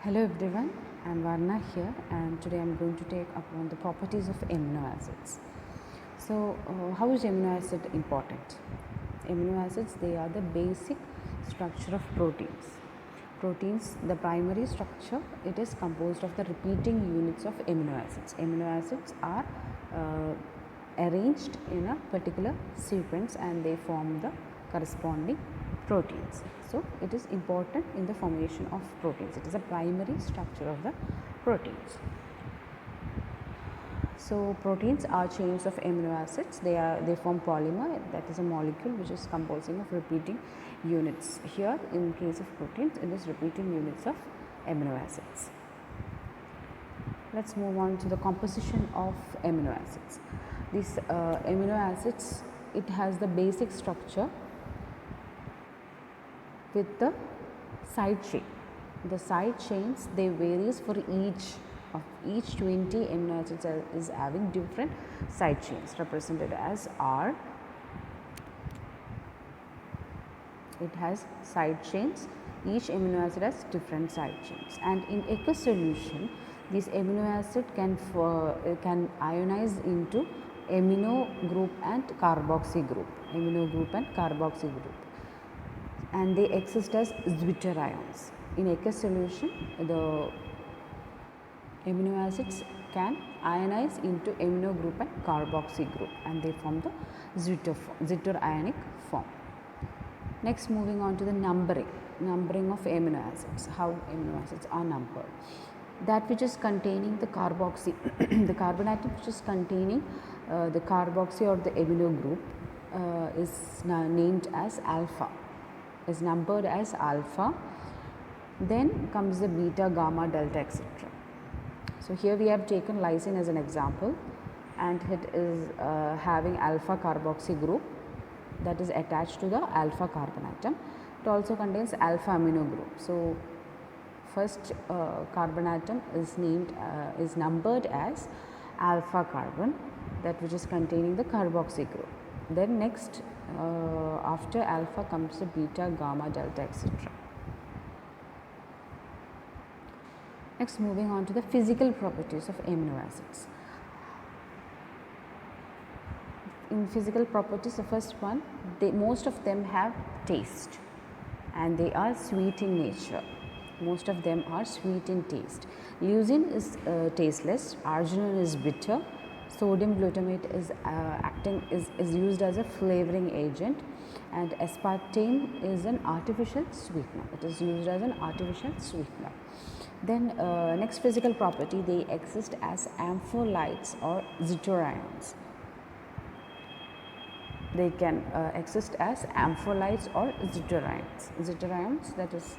Hello everyone, I am Varna here and today I am going to take upon the properties of amino acids. So, how is amino acid important? Amino acids, they are the basic structure of proteins. Proteins, the primary structure, it is composed of the repeating units of amino acids. Amino acids are arranged in a particular sequence and they form the corresponding proteins. So, it is important in the formation of proteins. It is a primary structure of the proteins. So, proteins are chains of amino acids. They form polymer, that is a molecule which is composing of repeating units. Here, in case of proteins, it is repeating units of amino acids. Let's move on to the composition of amino acids. These amino acids, it has the basic structure with the side chain. The side chains, they varies for each 20 amino acids is having different side chains represented as R. It has side chains. Each amino acid has different side chains, and in aqueous solution, this amino acid can ionize into amino group and carboxy group. Amino group and carboxy group. And they exist as Zwitter ions. In aqueous solution, the amino acids can ionize into amino group and carboxy group and they form the Zwitter ionic form. Next, moving on to the numbering of amino acids, how amino acids are numbered. That which is containing the carboxy, the carbon atom which is containing the carboxy or the amino group is named as alpha. Is numbered as alpha. Then comes the beta, gamma, delta, etc. So here we have taken lysine as an example, and it is having alpha carboxy group that is attached to the alpha carbon atom. It also contains alpha amino group. So first carbon atom is numbered as alpha carbon, that which is containing the carboxy group. Then next after alpha comes the beta, gamma, delta, etc. Next, moving on to the physical properties of amino acids. In physical properties, the first one, most of them have taste and they are sweet in nature. Most of them are sweet in taste. Leucine is tasteless, arginine is bitter, sodium glutamate is used as a flavoring agent, and aspartame is an artificial sweetener. It is used as an artificial sweetener. Then next physical property, they exist as ampholites or zwitterions. They can exist as ampholites or zwitterions. Zwitterions, that is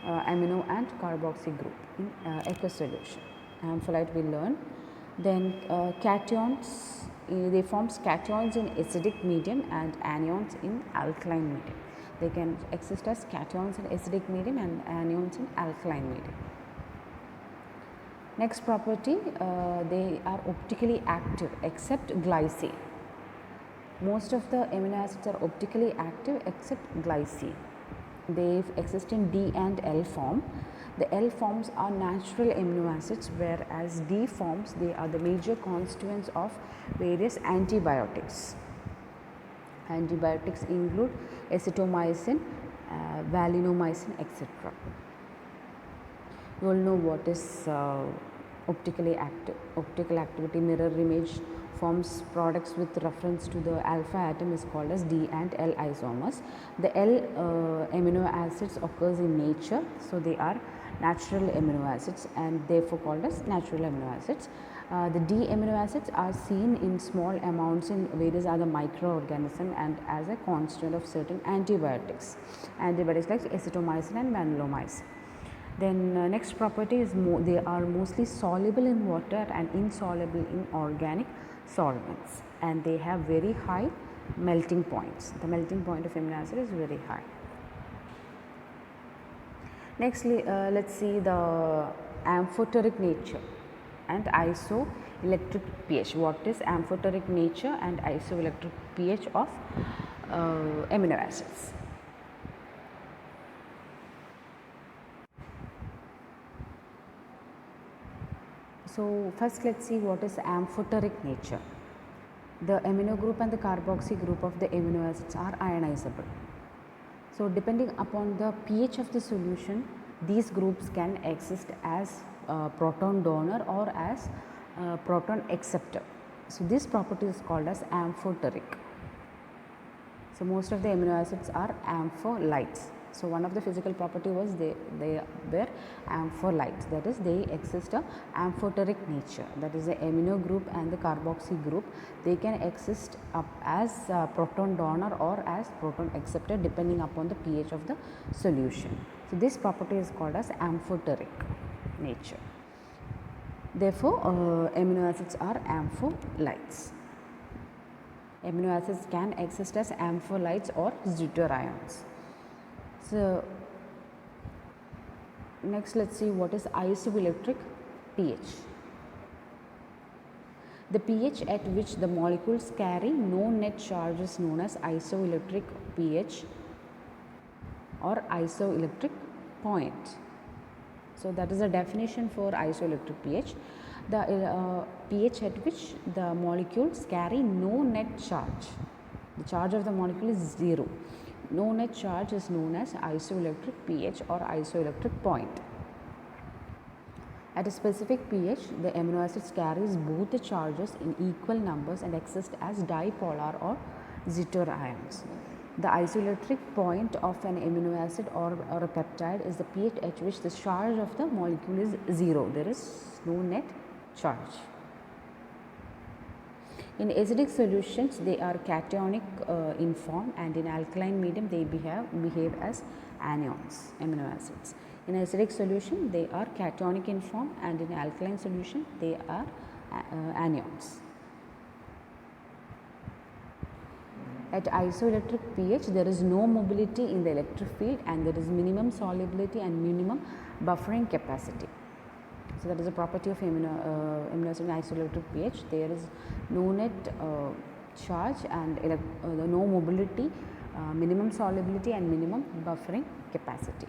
amino and carboxy group in aqueous solution. Ampholite we learn. Then cations, they form cations in acidic medium and anions in alkaline medium. They can exist as cations in acidic medium and anions in alkaline medium. Next property, they are optically active except glycine. Most of the amino acids are optically active except glycine. They exist in D and L form. The L forms are natural amino acids, whereas D forms, they are the major constituents of various antibiotics. Antibiotics include acetomycin, valinomycin, etc. You all know what is optically active. Optical activity mirror image forms products with reference to the alpha atom is called as D and L isomers. The L amino acids occurs in nature, so they are natural amino acids and therefore called as natural amino acids. The D amino acids are seen in small amounts in various other microorganisms and as a constituent of certain antibiotics. Antibiotics like acetomycin and vancomycin. Then next property is they are mostly soluble in water and insoluble in organic solvents, and they have very high melting points. The melting point of amino acid is very high. Next, let's see the amphoteric nature and isoelectric pH. What is amphoteric nature and isoelectric pH of amino acids? So first let's see what is amphoteric nature. The amino group and the carboxy group of the amino acids are ionizable. So depending upon the pH of the solution, these groups can exist as proton donor or as proton acceptor. So this property is called as amphoteric. So most of the amino acids are ampholites. So one of the physical property was they were ampholites, that is they exist a amphoteric nature, that is the amino group and the carboxy group, they can exist up as proton donor or as proton acceptor depending upon the pH of the solution. So this property is called as amphoteric nature. Therefore amino acids are ampholites. Amino acids can exist as ampholites or deuterions. So next let's see what is isoelectric pH. The pH at which the molecules carry no net charge is known as isoelectric pH or isoelectric point. So that is a definition for isoelectric pH. The pH at which the molecules carry no net charge. The charge of the molecule is 0. No net charge is known as isoelectric pH or isoelectric point. At a specific pH, the amino acids carries both the charges in equal numbers and exist as dipolar or deuterions. The isoelectric point of an amino acid or a peptide is the pH at which the charge of the molecule is 0. There is no net charge. In acidic solutions, they are cationic in form, and in alkaline medium, they behave as anions, amino acids. In acidic solution, they are cationic in form, and in alkaline solution, they are anions. At isoelectric pH, there is no mobility in the electric field, and there is minimum solubility and minimum buffering capacity. So that is a property of amino acid in isoelectric pH. There is no net charge and no mobility, minimum solubility and minimum buffering capacity.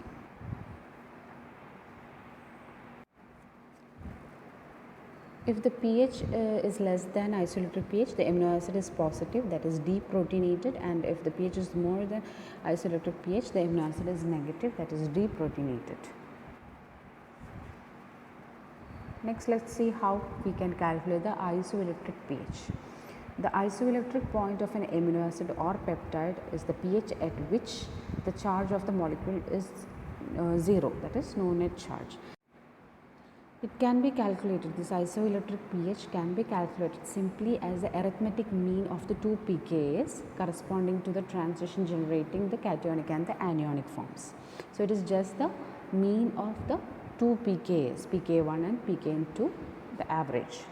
If the pH is less than isoelectric pH, the amino acid is positive, that is deprotonated, and if the pH is more than isoelectric pH, the amino acid is negative, that is deprotonated. Next, let's see how we can calculate the isoelectric pH. The isoelectric point of an amino acid or peptide is the pH at which the charge of the molecule is 0, that is no net charge. It can be calculated, this isoelectric pH can be calculated simply as the arithmetic mean of the two pKa's corresponding to the transition generating the cationic and the anionic forms. So it is just the mean of the two pKa's, pK1 and pKn2, the average.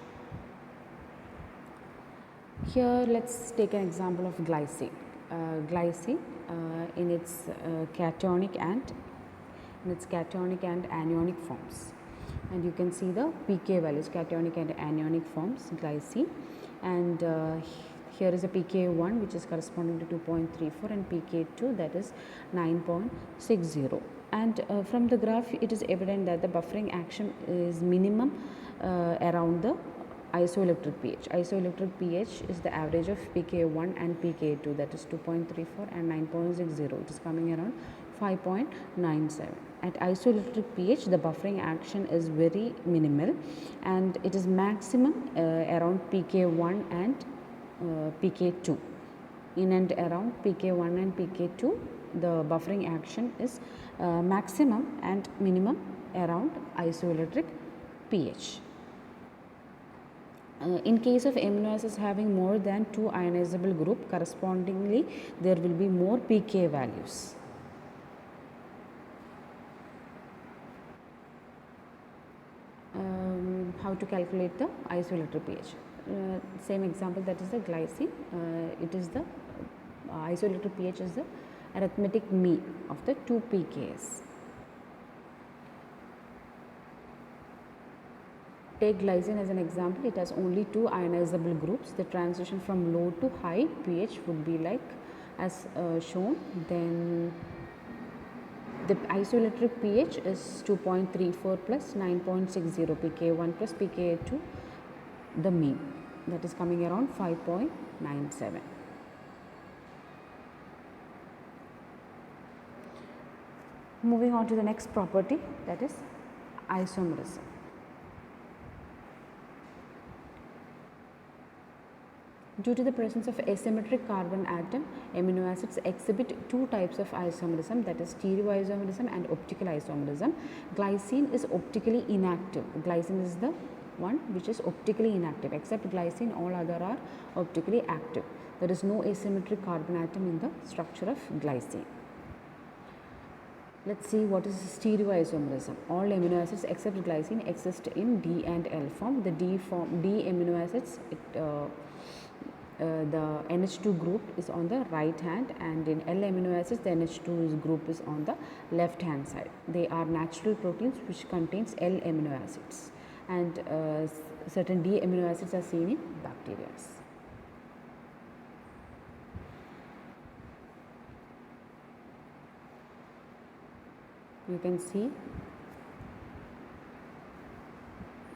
Here let's take an example of glycine. Glycine in its cationic and anionic forms, and you can see the pK values, cationic and anionic forms, glycine, and here is a pK1 which is corresponding to 2.34 and pK2 that is 9.60. And from the graph it is evident that the buffering action is minimum around the isoelectric pH. Isoelectric pH is the average of pK1 and pK2, that is 2.34 and 9.60. It is coming around 5.97. At isoelectric pH, the buffering action is very minimal, and it is maximum around pK1 and pK2. In and around pK1 and pK2, the buffering action is maximum and minimum around isoelectric pH. In case of amino acids having more than two ionizable group, correspondingly there will be more pK values. How to calculate the isoelectric pH? Same example, that is the glycine. It is the isoelectric pH is the arithmetic mean of the two pKs. Take glycine as an example. It has only two ionizable groups. The transition from low to high pH would be like as shown. Then The isoelectric pH is 2.34 plus 9.60 pK1 plus pK2, the mean, that is coming around 5.97. Moving on to the next property, that is isomerism. Due to the presence of asymmetric carbon atom, amino acids exhibit two types of isomerism, that is stereoisomerism and optical isomerism. Glycine is optically inactive. Glycine is the one which is optically inactive. Except glycine, all other are optically active. There is no asymmetric carbon atom in the structure of glycine. Let's see what is stereoisomerism. All amino acids except glycine exist in D and L form. The D amino acids, the NH2 group is on the right hand, and in L amino acids the NH2 group is on the left hand side. They are natural proteins which contains L amino acids, and certain D amino acids are seen in bacteria. You can see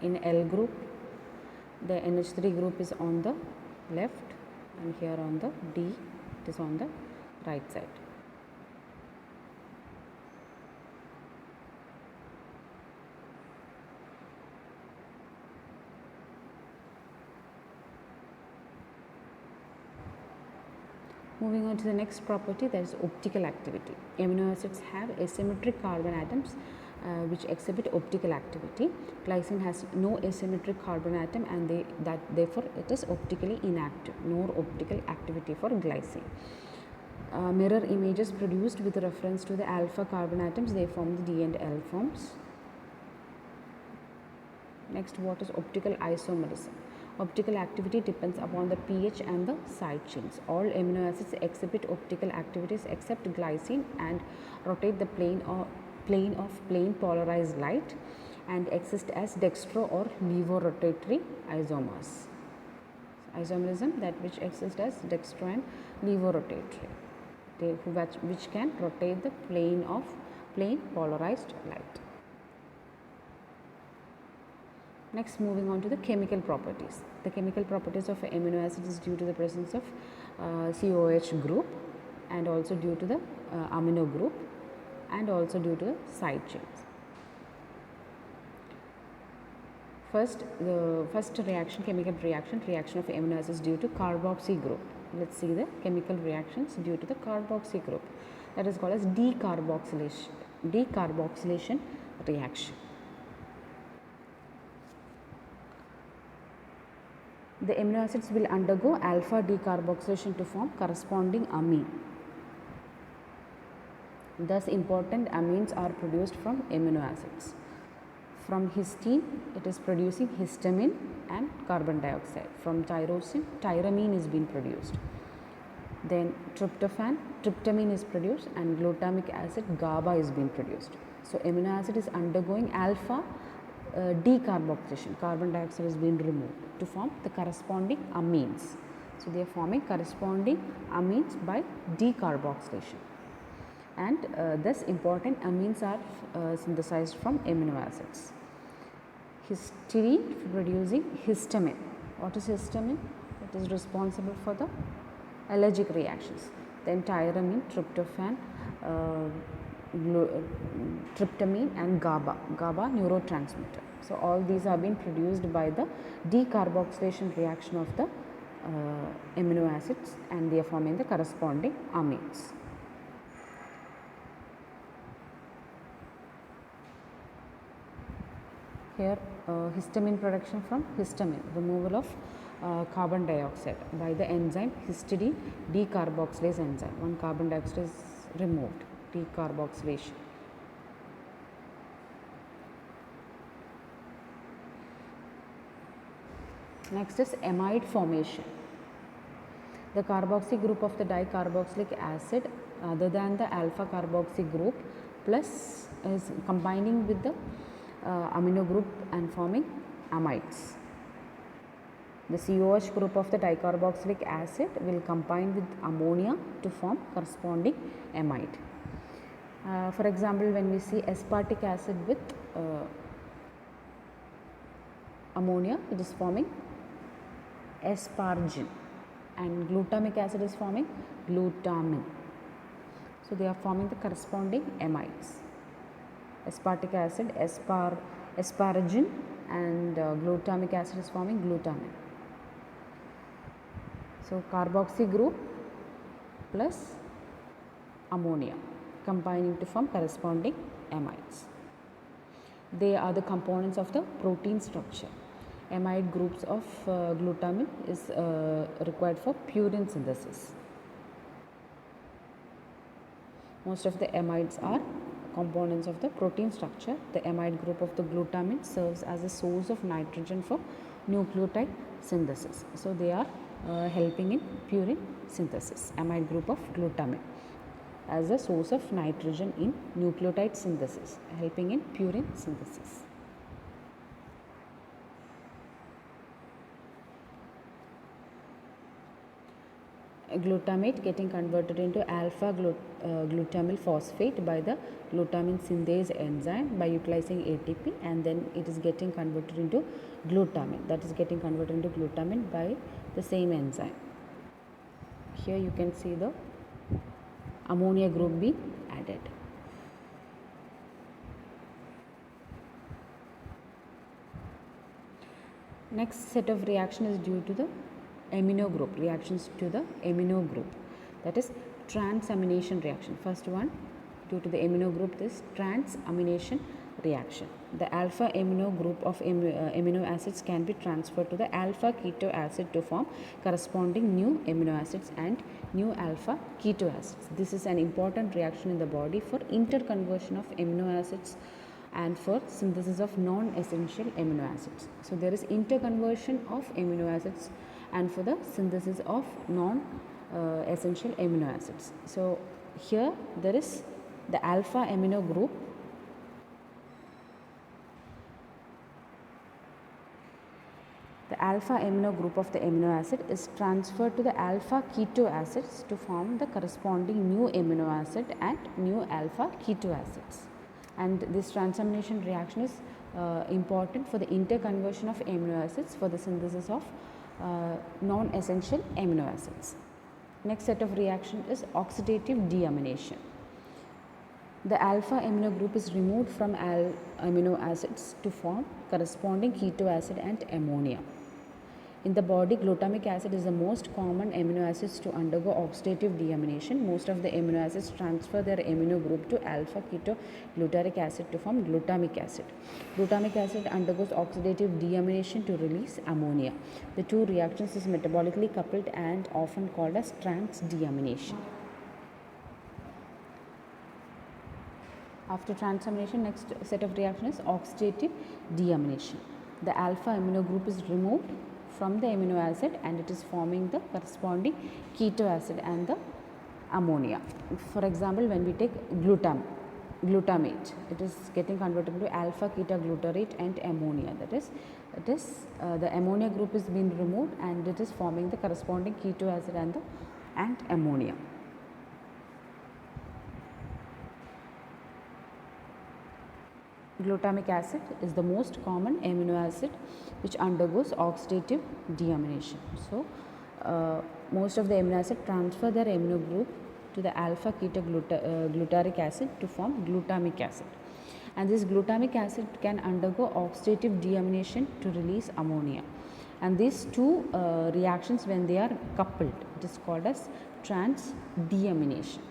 in L group the NH3 group is on the left, and here on the D it is on the right side. Moving on to the next property, that is optical activity. Amino acids have asymmetric carbon atoms which exhibit optical activity. Glycine has no asymmetric carbon atom, and therefore it is optically inactive. No optical activity for glycine. Mirror images produced with reference to the alpha carbon atoms, they form the D and L forms. Next, what is optical isomerism? Optical activity depends upon the pH and the side chains. All amino acids exhibit optical activities except glycine and rotate the plane of plane polarized light and exist as dextro or levorotatory isomers. Isomerism, that which exists as dextro and levorotatory, which can rotate the plane polarized light. Next, moving on to the chemical properties. The chemical properties of amino acids is due to the presence of COH group, and also due to the amino group, and also due to the side chains. The first reaction, chemical reaction of amino acids due to carboxy group. Let's see the chemical reactions due to the carboxy group. That is called as decarboxylation reaction. The amino acids will undergo alpha decarboxylation to form corresponding amine. Thus, important amines are produced from amino acids. From histine, it is producing histamine and carbon dioxide. From tyrosine, tyramine is being produced. Then tryptamine is produced, and glutamic acid, GABA, is being produced. So, amino acid is undergoing alpha decarboxylation. Carbon dioxide is being removed to form the corresponding amines. So, they are forming corresponding amines by decarboxylation, and thus important amines are synthesized from amino acids. Histidine producing histamine. What is histamine? It is responsible for the allergic reactions. Then tyramine, tryptamine and GABA neurotransmitter. So, all these have been produced by the decarboxylation reaction of the amino acids, and they are forming the corresponding amines. Here histamine production from histamine, removal of carbon dioxide by the enzyme histidine decarboxylase enzyme. One carbon dioxide is removed, decarboxylation. Next is amide formation. The carboxy group of the dicarboxylic acid, other than the alpha carboxy group, plus is combining with the amino group and forming amides. The COH group of the dicarboxylic acid will combine with ammonia to form corresponding amide. For example, when we see aspartic acid with ammonia, it is forming aspargine, and glutamic acid is forming glutamin. So they are forming the corresponding amides. Aspartic acid, asparagine, and glutamic acid is forming glutamin. So carboxy group plus ammonia combining to form corresponding amides. They are the components of the protein structure. Amide groups of glutamin is required for purine synthesis. Most of the amides are components of the protein structure. The amide group of the glutamin serves as a source of nitrogen for nucleotide synthesis. So they are helping in purine synthesis. Amide group of glutamin as a source of nitrogen in nucleotide synthesis, helping in purine synthesis. Glutamate getting converted into alpha glutamyl phosphate by the glutamin synthase enzyme by utilizing ATP, and then it is getting converted into glutamin, that is getting converted into glutamin by the same enzyme. Here you can see the ammonia group being added. Next set of reaction is due to the amino group, reactions to the amino group, that is transamination reaction. First one, due to the amino group, this transamination reaction. The alpha amino group of amino acids can be transferred to the alpha keto acid to form corresponding new amino acids and new alpha keto acids. This is an important reaction in the body for interconversion of amino acids and for synthesis of non-essential amino acids. So there is interconversion of amino acids and for the synthesis of non-essential amino acids. So here there is the alpha amino group. The alpha amino group of the amino acid is transferred to the alpha keto acids to form the corresponding new amino acid and new alpha keto acids. And this transamination reaction is important for the interconversion of amino acids for the synthesis of non-essential amino acids. Next set of reaction is oxidative deamination. The alpha amino group is removed from amino acids to form corresponding keto acid and ammonia. In the body, glutamic acid is the most common amino acids to undergo oxidative deamination. Most of the amino acids transfer their amino group to alpha keto glutaric acid to form glutamic acid. Glutamic acid undergoes oxidative deamination to release ammonia. The two reactions is metabolically coupled and often called as transdeamination. After transamination, next set of reaction is oxidative deamination. The alpha amino group is removed from the amino acid and it is forming the corresponding keto acid and the ammonia. For example, when we take glutamate, it is getting converted into alpha ketoglutarate and ammonia. That is, the ammonia group is being removed and it is forming the corresponding keto acid and ammonia. Glutamic acid is the most common amino acid which undergoes oxidative deamination. So, most of the amino acid transfer their amino group to the alpha ketoglutarate acid to form glutamic acid. And this glutamic acid can undergo oxidative deamination to release ammonia. And these two reactions, when they are coupled, it is called as transdeamination.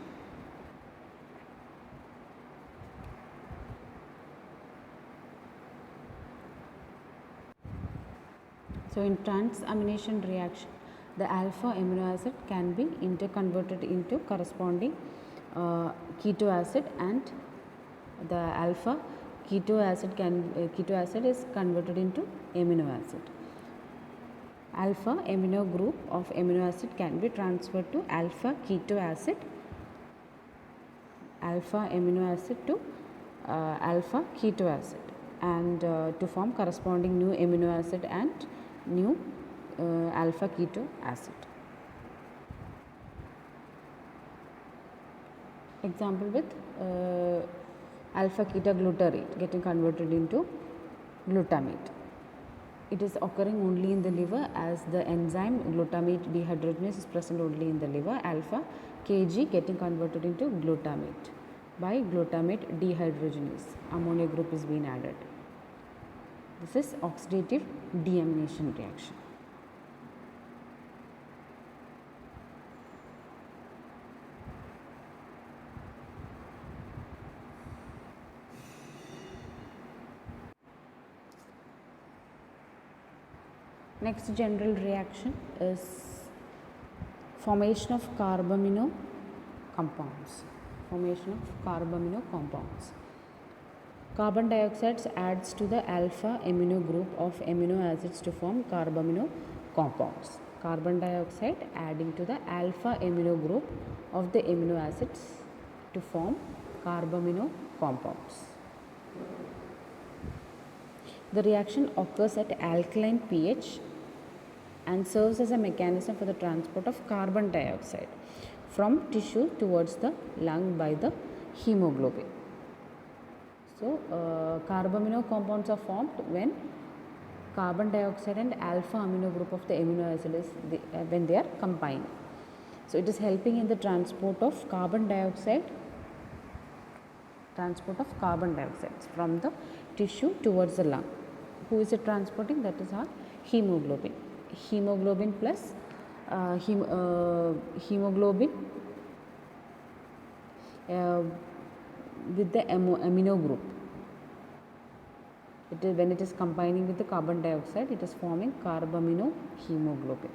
So in transamination reaction, the alpha amino acid can be interconverted into corresponding keto acid, and the alpha keto acid is converted into amino acid. Alpha amino group of amino acid can be transferred to alpha keto acid, alpha amino acid to alpha keto acid, and to form corresponding new amino acid and new alpha keto acid. Example with alpha ketoglutarate getting converted into glutamate. It is occurring only in the liver as the enzyme glutamate dehydrogenase is present only in the liver. Alpha Kg getting converted into glutamate by glutamate dehydrogenase. Ammonia group is being added. This is oxidative deamination reaction. Next general reaction is formation of carbamino compounds. Formation of carbamino compounds. Carbon dioxide adds to the alpha amino group of amino acids to form carbamino compounds. Carbon dioxide adding to the alpha amino group of the amino acids to form carbamino compounds. The reaction occurs at alkaline pH and serves as a mechanism for the transport of carbon dioxide from tissue towards the lung by the hemoglobin. So, carbamino compounds are formed when carbon dioxide and alpha amino group of the amino acid is when they are combined. So, it is helping in the transport of carbon dioxide from the tissue towards the lung. Who is it transporting? That is our hemoglobin. Hemoglobin plus hemoglobin with the amino group. When it is combining with the carbon dioxide, it is forming carbamino hemoglobin.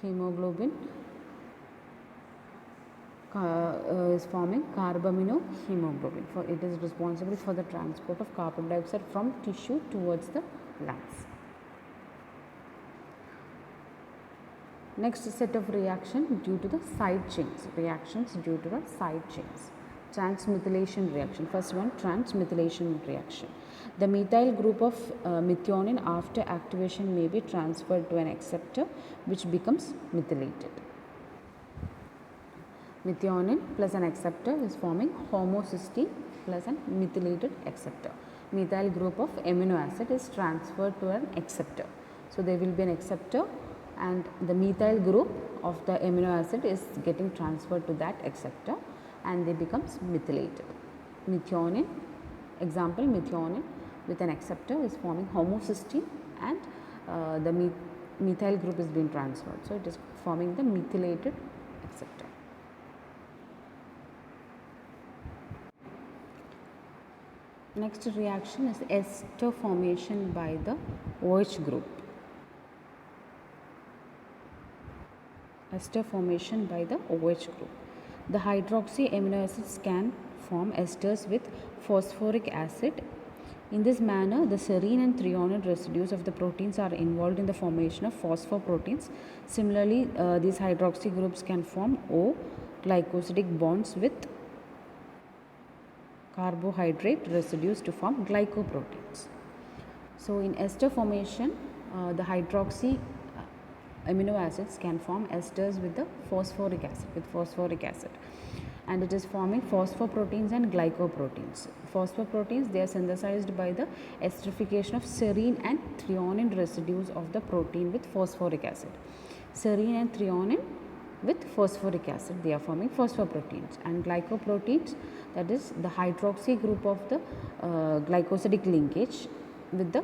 Hemoglobin is forming carbamino hemoglobin. It is responsible for the transport of carbon dioxide from tissue towards the lungs. Next set of reaction due to the side chains. Reactions due to the side chains. Transmethylation reaction. First one, transmethylation reaction. The methyl group of methionine after activation may be transferred to an acceptor which becomes methylated. Methionine plus an acceptor is forming homocysteine plus an methylated acceptor. Methyl group of amino acid is transferred to an acceptor. So, there will be an acceptor and the methyl group of the amino acid is getting transferred to that acceptor and they becomes methylated. Methionine, example methionine with an acceptor is forming homocysteine and the methyl group is being transferred. So, it is forming the methylated acceptor. Next reaction is ester formation by the OH group. Ester formation by the OH group. The hydroxy amino acids can form esters with phosphoric acid. In this manner, the serine and threonine residues of the proteins are involved in the formation of phosphoproteins. Similarly, these hydroxy groups can form O glycosidic bonds with carbohydrate residues to form glycoproteins. So, in ester formation, the hydroxy amino acids can form esters with the phosphoric acid, and it is forming phosphoproteins and glycoproteins. Phosphoproteins, they are synthesized by the esterification of serine and threonine residues of the protein with phosphoric acid. Serine and threonine with phosphoric acid, they are forming phosphoproteins, and glycoproteins, that is the hydroxy group of the glycosidic linkage with the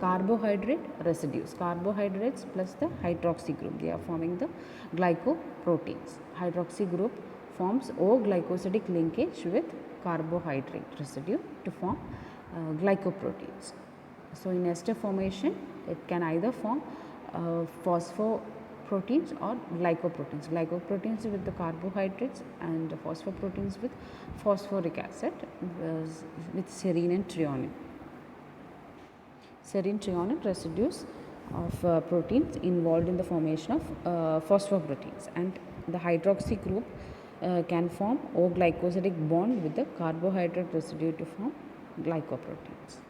carbohydrate residues. Carbohydrates plus the hydroxy group, they are forming the glycoproteins. Hydroxy group forms O glycosidic linkage with carbohydrate residue to form glycoproteins. So, in ester formation, it can either form phosphoproteins or glycoproteins. Glycoproteins with the carbohydrates and phosphoproteins with phosphoric acid with serine and threonine. Serine threonine residues of proteins involved in the formation of phosphoproteins, and the hydroxy group can form O glycosidic bond with the carbohydrate residue to form glycoproteins.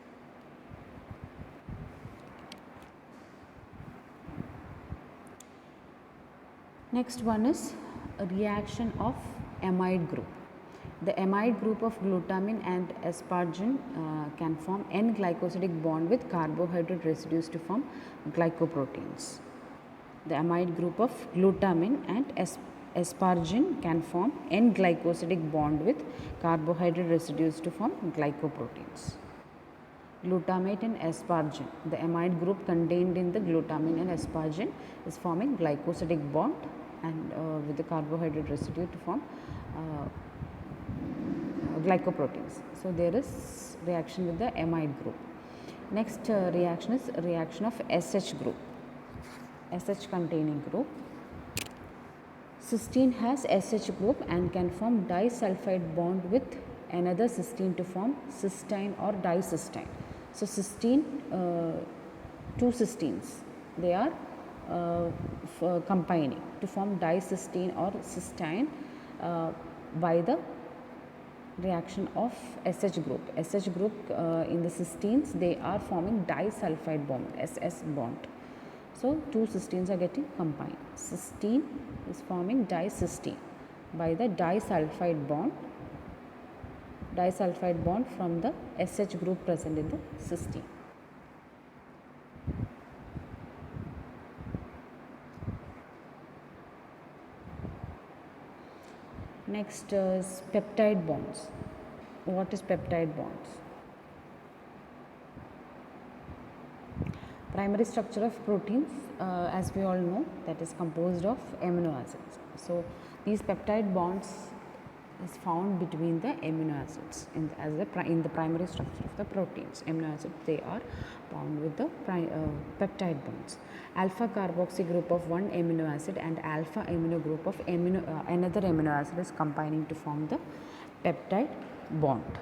Next one is a reaction of amide group. The amide group of glutamine and asparagine can form N-glycosidic bond with carbohydrate residues to form glycoproteins. The amide group of glutamine and asparagine can form N-glycosidic bond with carbohydrate residues to form glycoproteins. Glutamate and asparagine, the amide group contained in the glutamine and asparagine is forming glycosidic bond and with the carbohydrate residue to form glycoproteins. So, there is reaction with the amide group. Next reaction is reaction of SH group, SH containing group. Cysteine has SH group and can form disulfide bond with another cysteine to form cysteine or dicysteine. So, cysteine, two cysteines, they are combining to form dicysteine or cysteine by the reaction of SH group. SH group in the cysteines, they are forming disulfide bond, SS bond. So, two cysteines are getting combined. Cysteine is forming dicysteine by the disulfide bond from the SH group present in the cysteine. Next is peptide bonds. What is peptide bonds? Primary structure of proteins, as we all know, that is composed of amino acids. So, these peptide bonds is found between the amino acids in the primary structure of the proteins. Amino acids, they are bound with the peptide bonds. Alpha carboxy group of one amino acid and alpha amino group of another amino acid is combining to form the peptide bond.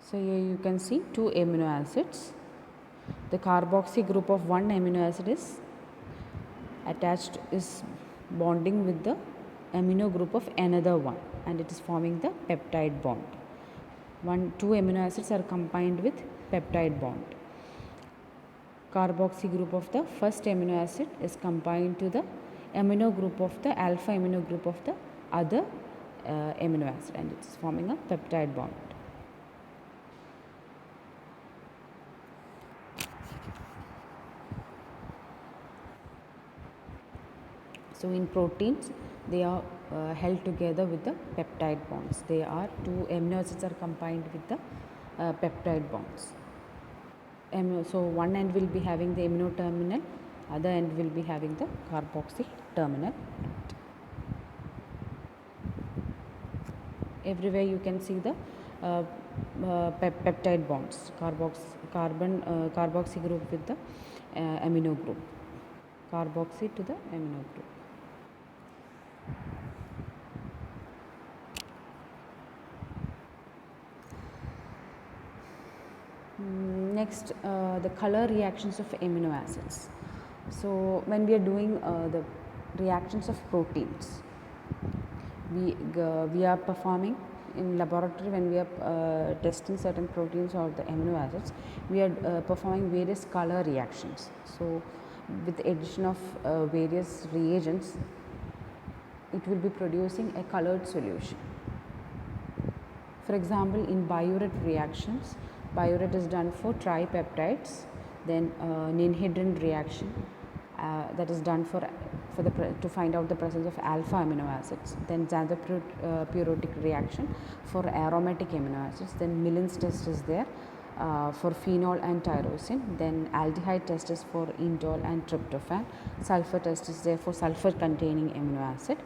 So, here you can see two amino acids. The carboxy group of one amino acid is attached, is bonding with the amino group of another one, and it is forming the peptide bond. Two amino acids are combined with peptide bond. Carboxy group of the first amino acid is combined to the amino group of the alpha amino group of the other amino acid, and it is forming a peptide bond. So, in proteins, they are held together with the peptide bonds. They are two amino acids are combined with the peptide bonds. So, one end will be having the amino terminal, other end will be having the carboxy terminal. Everywhere you can see the peptide bonds, carboxy group with the amino group, carboxy to the amino group. Next, the color reactions of amino acids. So, when we are doing the reactions of proteins, we are performing in laboratory when we are testing certain proteins or the amino acids, we are performing various color reactions. So, with the addition of various reagents, it will be producing a colored solution. For example, in biuret reactions, biuret is done for tripeptides, then ninhydrin reaction that is done to find out the presence of alpha amino acids, then xanthopyrutic reaction for aromatic amino acids, then Millin's test is there for phenol and tyrosine, then aldehyde test is for indole and tryptophan, sulfur test is there for sulfur containing amino acid,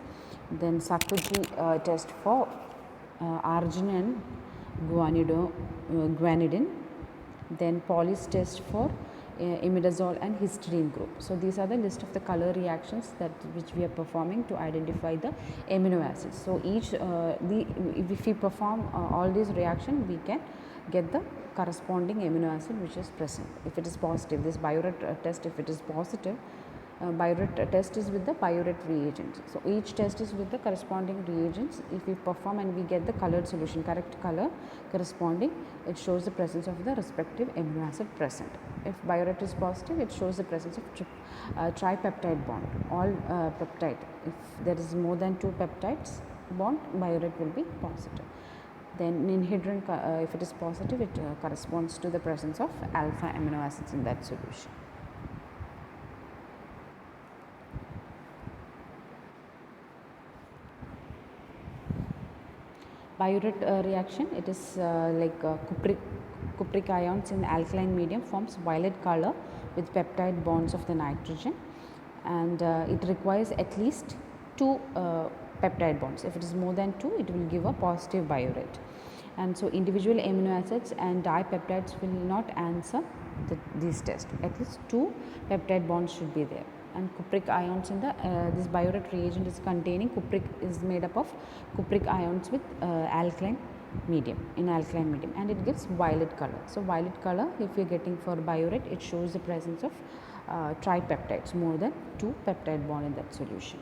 then Sakuji test for arginine and guanidine, then Pauli's test for imidazole and histidine group. So, these are the list of the color reactions which we are performing to identify the amino acids. So, if we perform all these reactions, we can get the corresponding amino acid which is present. If it is positive, this biuret test, if it is positive, biuret test is with the biuret reagents. So each test is with the corresponding reagents. If we perform and we get the colored solution, correct color corresponding, it shows the presence of the respective amino acid present. If biuret is positive, it shows the presence of tripeptide bond, all peptide. If there is more than 2 peptides bond, biuret will be positive. Then ninhydrin, if it is positive, it corresponds to the presence of alpha amino acids in that solution. Biuret reaction, it is like cupric ions in alkaline medium forms violet color with peptide bonds of the nitrogen, and it requires at least 2 peptide bonds. If it is more than 2, it will give a positive biuret. And so individual amino acids and dipeptides will not answer these tests. At least 2 peptide bonds should be there. And cupric ions in the this biuret reagent is containing cupric, is made up of cupric ions with alkaline medium, in alkaline medium, and it gives violet color. So violet color, if we are getting for biuret, it shows the presence of tripeptides, more than 2 peptide bond in that solution.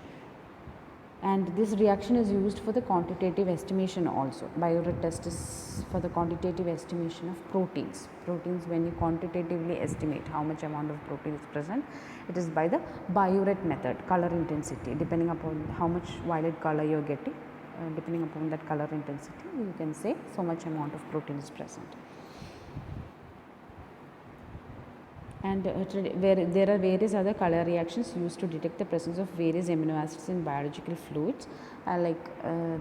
And this reaction is used for the quantitative estimation also. Biuret test is for the quantitative estimation of proteins. Proteins, when you quantitatively estimate how much amount of protein is present, it is by the biuret method, color intensity, depending upon how much violet color you are getting, depending upon that color intensity, you can say so much amount of protein is present. And there are various other color reactions used to detect the presence of various amino acids in biological fluids, like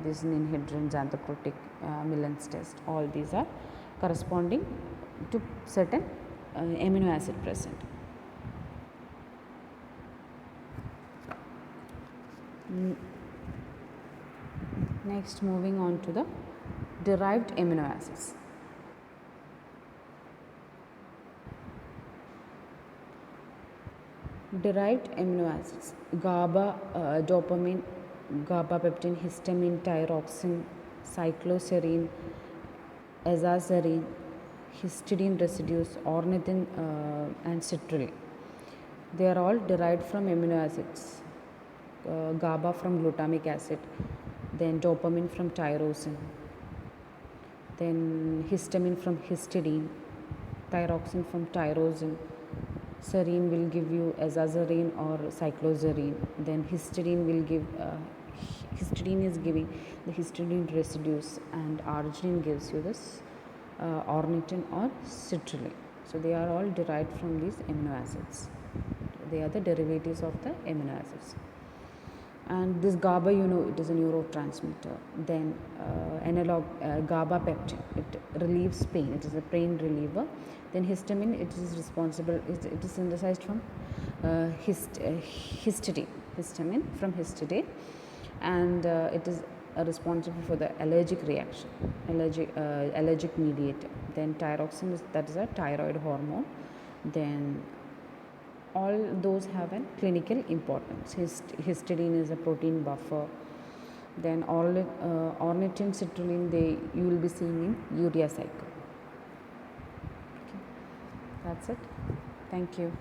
this ninhydrin, xanthoprotic, Millen's test. All these are corresponding to certain amino acid present. Next, moving on to the derived amino acids. Derived amino acids: GABA, dopamine, GABApeptin, histamine, thyroxine, cycloserine, azathioprine, histidine residues, ornithine and citrulline. They are all derived from amino acids. GABA from glutamic acid, then dopamine from tyrosine, then histamine from histidine, thyroxine from tyrosine, serine will give you azathioprine or cycloserine, then histidine will give histidine is giving the histidine residues, and arginine gives you this ornithine or citrulline. So they are all derived from these amino acids. They are the derivatives of the amino acids. And this GABA, you know, it is a neurotransmitter. Then analog GABApeptin, it relieves pain, it is a pain reliever. Then histamine, it is responsible, it is synthesized from histidine, histamine from histidine, and it is responsible for the allergic reaction, allergic mediator. Then thyroxine, that is a thyroid hormone. Then all those have a clinical importance. Histidine is a protein buffer. Then ornithine, citrulline, you will be seeing in urea cycle. Okay. That's it. Thank you.